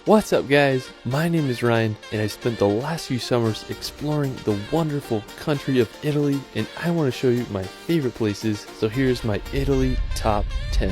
What's up guys, my name is Ryan and I spent the last few summers exploring the wonderful country of Italy, and I want to show you my favorite places, so here's my Italy top 10.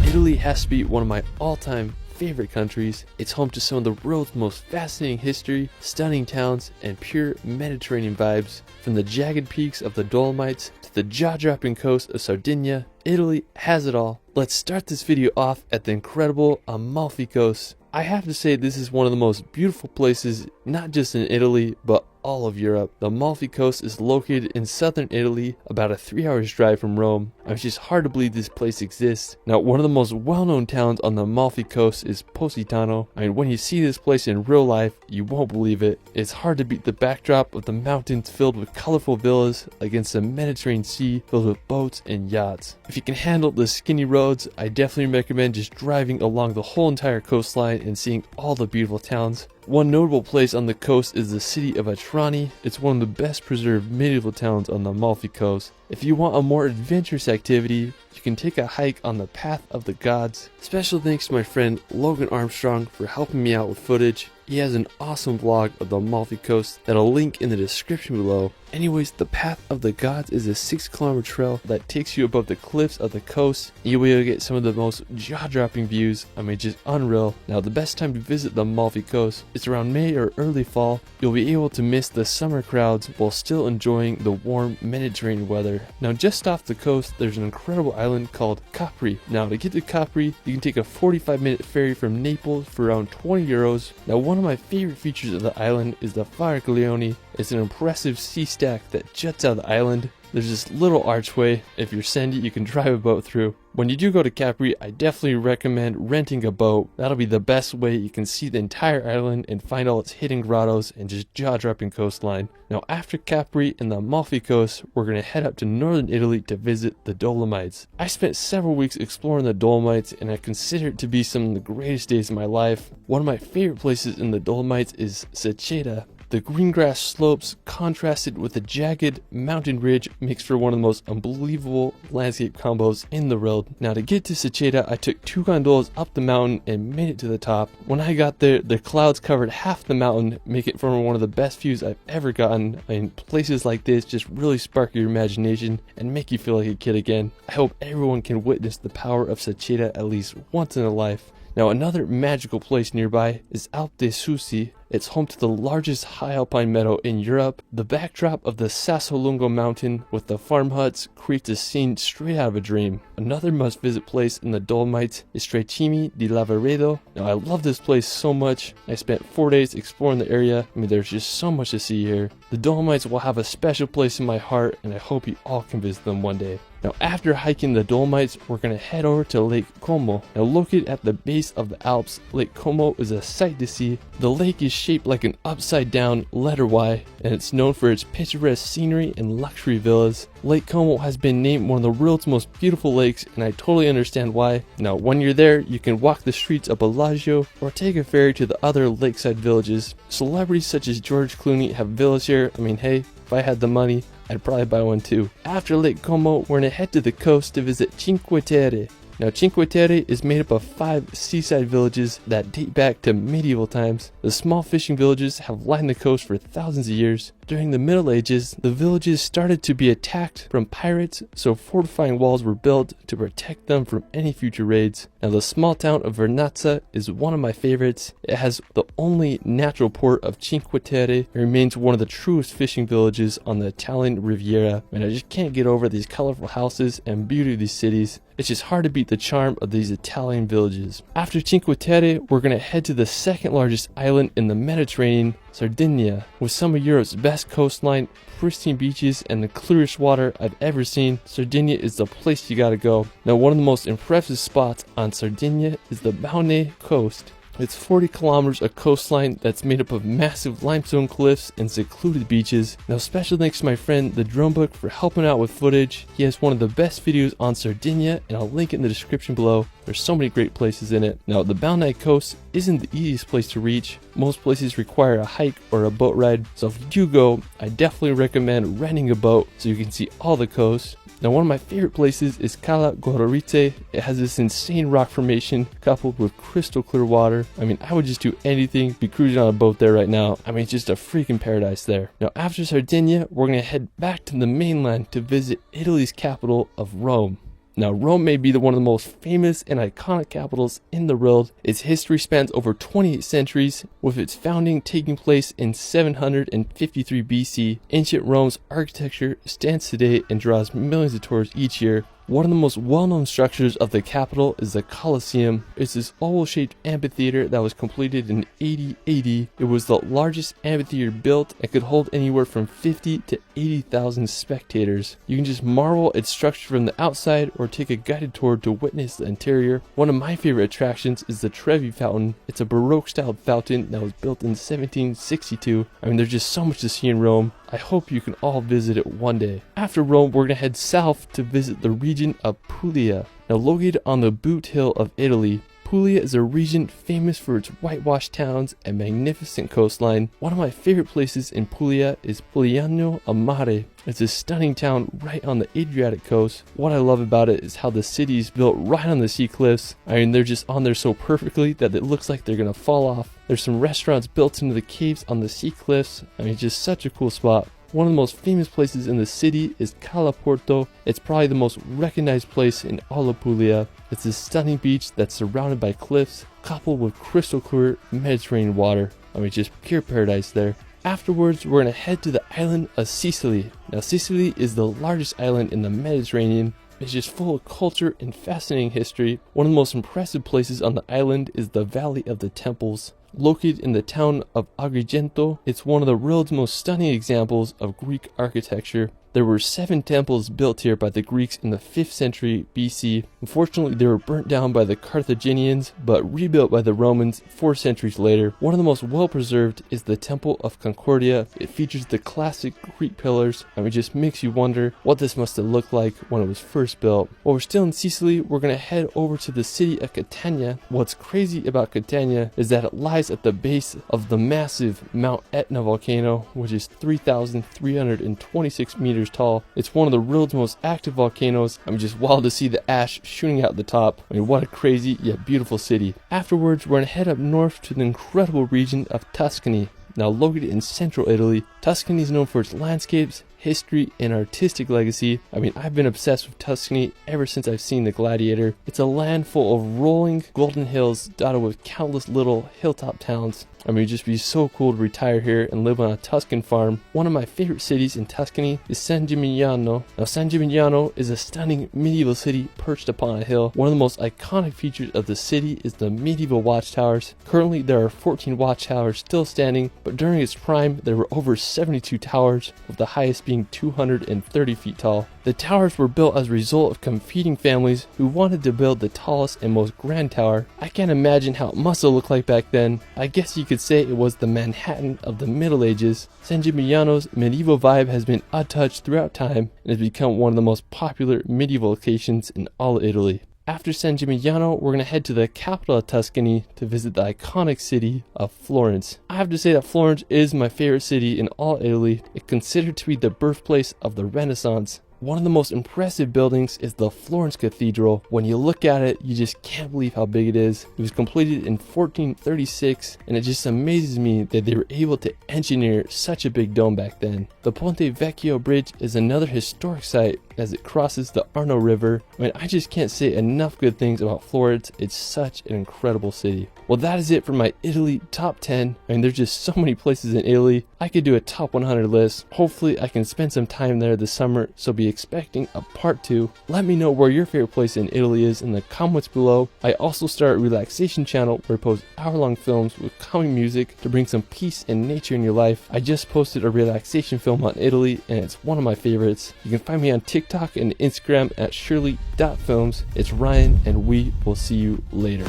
Italy has to be one of my all-time favorite countries. It's home to some of the world's most fascinating history, stunning towns, and pure Mediterranean vibes. From the jagged peaks of the Dolomites to the jaw-dropping coast of Sardinia, Italy has it all. Let's start this video off at the incredible Amalfi Coast. I have to say this is one of the most beautiful places, not just in Italy, but all of Europe. The Amalfi Coast is located in southern Italy, about a 3-hour drive from Rome. It's just hard to believe this place exists. Now, one of the most well-known towns on the Amalfi Coast is Positano. When you see this place in real life, you won't believe it. It's hard to beat the backdrop of the mountains filled with colorful villas against the Mediterranean Sea filled with boats and yachts. If you can handle the skinny roads, I definitely recommend just driving along the whole entire coastline and seeing all the beautiful towns. One notable place on the coast is the city of Trani. It's one of the best preserved medieval towns on the Amalfi Coast. If you want a more adventurous activity, you can take a hike on the Path of the Gods. Special thanks to my friend Logan Armstrong for helping me out with footage. He has an awesome vlog of the Amalfi Coast that I'll link in the description below. Anyways, the Path of the Gods is a 6-kilometer trail that takes you above the cliffs of the coast. You'll be able to get some of the most jaw-dropping views. Just unreal. Now, the best time to visit the Amalfi Coast is around May or early fall. You'll be able to miss the summer crowds while still enjoying the warm Mediterranean weather. Now, just off the coast, there's an incredible island called Capri. Now, to get to Capri, you can take a 45-minute ferry from Naples for around 20 euros. Now, one of my favorite features of the island is the Faraglioni. It's an impressive sea stack that juts out of the island. There's this little archway. If you're sandy, you can drive a boat through. When you do go to Capri, I definitely recommend renting a boat. That'll be the best way you can see the entire island and find all its hidden grottos and just jaw-dropping coastline. Now, after Capri and the Amalfi Coast, we're going to head up to northern Italy to visit the Dolomites. I spent several weeks exploring the Dolomites and I consider it to be some of the greatest days of my life. One of my favorite places in the Dolomites is Seceta. The green grass slopes contrasted with a jagged mountain ridge makes for one of the most unbelievable landscape combos in the world. Now, to get to Seceta, I took 2 gondolas up the mountain and made it to the top. When I got there, the clouds covered half the mountain, making it for one of the best views I've ever gotten. Places like this just really spark your imagination and make you feel like a kid again. I hope everyone can witness the power of Seceta at least once in a life. Now, another magical place nearby is Alpe dei Susi. It's home to the largest high alpine meadow in Europe. The backdrop of the Sassolungo mountain with the farm huts creates a scene straight out of a dream. Another must-visit place in the Dolomites is Trecime di Lavaredo. Now, I love this place so much. I spent 4 days exploring the area. There's just so much to see here. The Dolomites will have a special place in my heart, and I hope you all can visit them one day. Now, after hiking the Dolomites, we're going to head over to Lake Como. Now, located at the base of the Alps, Lake Como is a sight to see. The lake is shaped like an upside-down letter Y, and it's known for its picturesque scenery and luxury villas. Lake Como has been named one of the world's most beautiful lakes, and I totally understand why. Now, when you're there, you can walk the streets of Bellagio or take a ferry to the other lakeside villages. Celebrities such as George Clooney have villas here. Hey, if I had the money, I'd probably buy one too. After Lake Como, we're gonna head to the coast to visit Cinque Terre. Now, Cinque Terre is made up of 5 seaside villages that date back to medieval times. The small fishing villages have lined the coast for thousands of years. During the Middle Ages, the villages started to be attacked from pirates, so fortifying walls were built to protect them from any future raids. Now, the small town of Vernazza is one of my favorites. It has the only natural port of Cinque Terre and remains one of the truest fishing villages on the Italian Riviera. I just can't get over these colorful houses and beauty of these cities. It's just hard to beat the charm of these Italian villages. After Cinque Terre, we're going to head to the second largest island in the Mediterranean, Sardinia. With some of Europe's best coastline, pristine beaches, and the clearest water I've ever seen, Sardinia is the place you gotta go. Now, one of the most impressive spots on Sardinia is the Amalfi Coast. It's 40 kilometers of coastline that's made up of massive limestone cliffs and secluded beaches. Now, special thanks to my friend the Drone Book for helping out with footage. He has one of the best videos on Sardinia, and I'll link it in the description below. There's so many great places in it. Now, the Amalfi Coast isn't the easiest place to reach. Most places require a hike or a boat ride, so if you do go, I definitely recommend renting a boat so you can see all the coast. Now one of my favorite places is Cala Gororite. It has this insane rock formation coupled with crystal clear water. I mean, I would just do anything, be cruising on a boat there right now. I mean, it's just a freaking paradise there. Now after Sardinia, we're going to head back to the mainland to visit Italy's capital of Rome. Now, Rome may be one of the most famous and iconic capitals in the world. Its history spans over 28 centuries, with its founding taking place in 753 BC. Ancient Rome's architecture stands today and draws millions of tourists each year. One of the most well-known structures of the capital is the Colosseum. It's this oval-shaped amphitheater that was completed in AD. It was the largest amphitheater built and could hold anywhere from 50 to 80,000 spectators. You can just marvel its structure from the outside or take a guided tour to witness the interior. One of my favorite attractions is the Trevi Fountain. It's a Baroque-styled fountain that was built in 1762. I mean, there's just so much to see in Rome. I hope you can all visit it one day. After Rome, we're going to head south to visit the region of Puglia. Now located on the Boot Hill of Italy, Puglia is a region famous for its whitewashed towns and magnificent coastline. One of my favorite places in Puglia is Pogliano a Mare. It's a stunning town right on the Adriatic coast. What I love about it is how the city is built right on the sea cliffs. I mean, they're just on there so perfectly that it looks like they're gonna fall off. There's some restaurants built into the caves on the sea cliffs. I mean, just such a cool spot. One of the most famous places in the city is Cala Porto. It's probably the most recognized place in all of Puglia. It's a stunning beach that's surrounded by cliffs, coupled with crystal clear Mediterranean water. I mean, just pure paradise there. Afterwards, we're going to head to the island of Sicily. Now, Sicily is the largest island in the Mediterranean. It's just full of culture and fascinating history. One of the most impressive places on the island is the Valley of the Temples. Located in the town of Agrigento, it's one of the world's most stunning examples of Greek architecture. There were 7 temples built here by the Greeks in the 5th century BC. Unfortunately, they were burnt down by the Carthaginians, but rebuilt by the Romans 4 centuries later. One of the most well-preserved is the Temple of Concordia. It features the classic Greek pillars. I mean, it just makes you wonder what this must have looked like when it was first built. While we're still in Sicily, we're going to head over to the city of Catania. What's crazy about Catania is that it lies at the base of the massive Mount Etna volcano, which is 3,326 meters tall. It's one of the world's most active volcanoes. I'm just wild to see the ash shooting out the top. I mean, what a crazy yet beautiful city. Afterwards, we're going to head up north to the incredible region of Tuscany. Now located in central Italy, Tuscany is known for its landscapes, history, and artistic legacy. I mean, I've been obsessed with Tuscany ever since I've seen The Gladiator. It's a land full of rolling golden hills dotted with countless little hilltop towns. I mean, it'd just be so cool to retire here and live on a Tuscan farm. One of my favorite cities in Tuscany is San Gimignano. Now, San Gimignano is a stunning medieval city perched upon a hill. One of the most iconic features of the city is the medieval watchtowers. Currently, there are 14 watchtowers still standing, but during its prime, there were over 72 towers, with the highest being 230 feet tall. The towers were built as a result of competing families who wanted to build the tallest and most grand tower. I can't imagine how it must have looked like back then. I guess you could say it was the Manhattan of the Middle Ages. San Gimignano's medieval vibe has been untouched throughout time and has become one of the most popular medieval locations in all of Italy. After San Gimignano, we're going to head to the capital of Tuscany to visit the iconic city of Florence. I have to say that Florence is my favorite city in all Italy. It's considered to be the birthplace of the Renaissance. One of the most impressive buildings is the Florence Cathedral. When you look at it, you just can't believe how big it is. It was completed in 1436, and it just amazes me that they were able to engineer such a big dome back then. The Ponte Vecchio Bridge is another historic site as it crosses the Arno River. I mean, I just can't say enough good things about Florence. It's such an incredible city. Well, that is it for my Italy top 10. I mean, there's just so many places in Italy. I could do a top 100 list. Hopefully, I can spend some time there this summer, so be expecting a part 2. Let me know where your favorite place in Italy is in the comments below. I also start a relaxation channel where I post hour-long films with calming music to bring some peace and nature in your life. I just posted a relaxation film on Italy, and it's one of my favorites. You can find me on TikTok and Instagram at shirley.films. It's Ryan, and we will see you later.